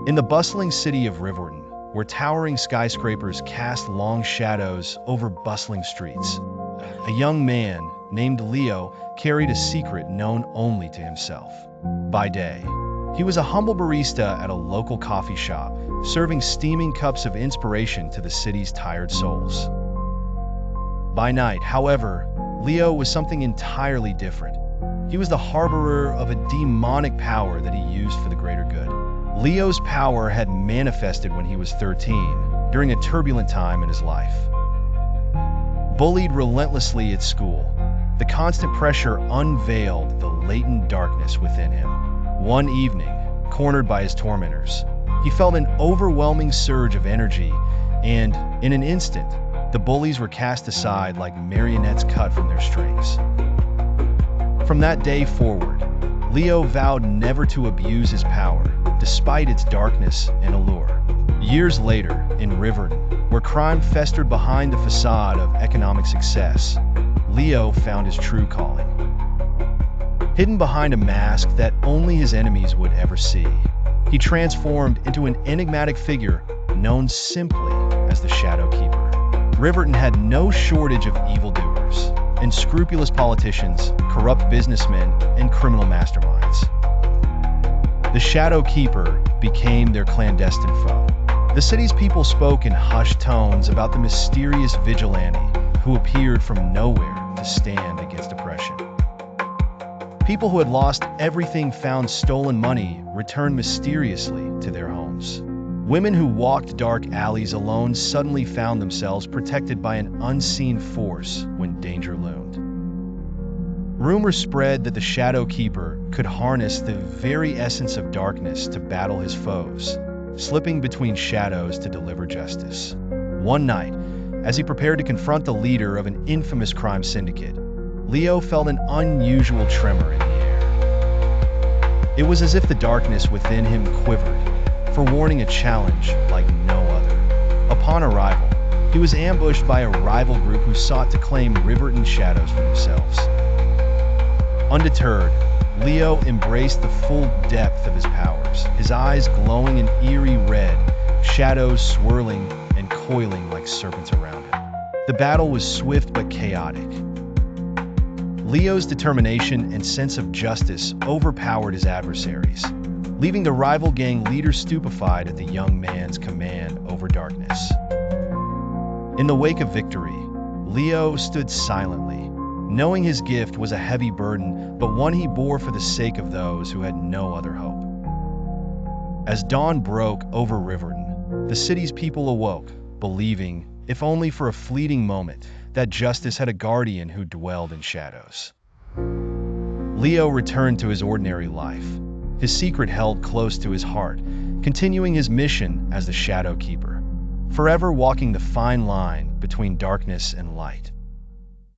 In the bustling city of Riverton, where towering skyscrapers cast long shadows over bustling streets, a young man named Leo carried a secret known only to himself. By day, he was a humble barista at a local coffee shop, serving steaming cups of inspiration to the city's tired souls. By night, however, Leo was something entirely different. He was the harborer of a demonic power that he used for the greater good. Leo's power had manifested when he was 13, during a turbulent time in his life. Bullied relentlessly at school, the constant pressure unveiled the latent darkness within him. One evening, cornered by his tormentors, he felt an overwhelming surge of energy, and, in an instant, the bullies were cast aside like marionettes cut from their strings. From that day forward, Leo vowed never to abuse his power, despite its darkness and allure. Years later, in Riverton, where crime festered behind the facade of economic success, Leo found his true calling. Hidden behind a mask that only his enemies would ever see, he transformed into an enigmatic figure known simply as the Shadow Keeper. Riverton had no shortage of evildoers, unscrupulous politicians, corrupt businessmen, and criminal masterminds. The Shadow Keeper became their clandestine foe. The city's people spoke in hushed tones about the mysterious vigilante who appeared from nowhere to stand against oppression. People who had lost everything found stolen money returned mysteriously to their homes. Women who walked dark alleys alone suddenly found themselves protected by an unseen force when danger loomed. Rumors spread that the Shadow Keeper could harness the very essence of darkness to battle his foes, slipping between shadows to deliver justice. One night, as he prepared to confront the leader of an infamous crime syndicate, Leo felt an unusual tremor in the air. It was as if the darkness within him quivered, forewarning a challenge like no other. Upon arrival, he was ambushed by a rival group who sought to claim Riverton shadows for themselves. Undeterred, Leo embraced the full depth of his powers, his eyes glowing an eerie red, shadows swirling and coiling like serpents around him. The battle was swift but chaotic. Leo's determination and sense of justice overpowered his adversaries, leaving the rival gang leader stupefied at the young man's command over darkness. In the wake of victory, Leo stood silently, knowing his gift was a heavy burden, but one he bore for the sake of those who had no other hope. As dawn broke over Riverton, the city's people awoke, believing, if only for a fleeting moment, that justice had a guardian who dwelled in shadows. Leo returned to his ordinary life, his secret held close to his heart, continuing his mission as the Shadow Keeper, forever walking the fine line between darkness and light.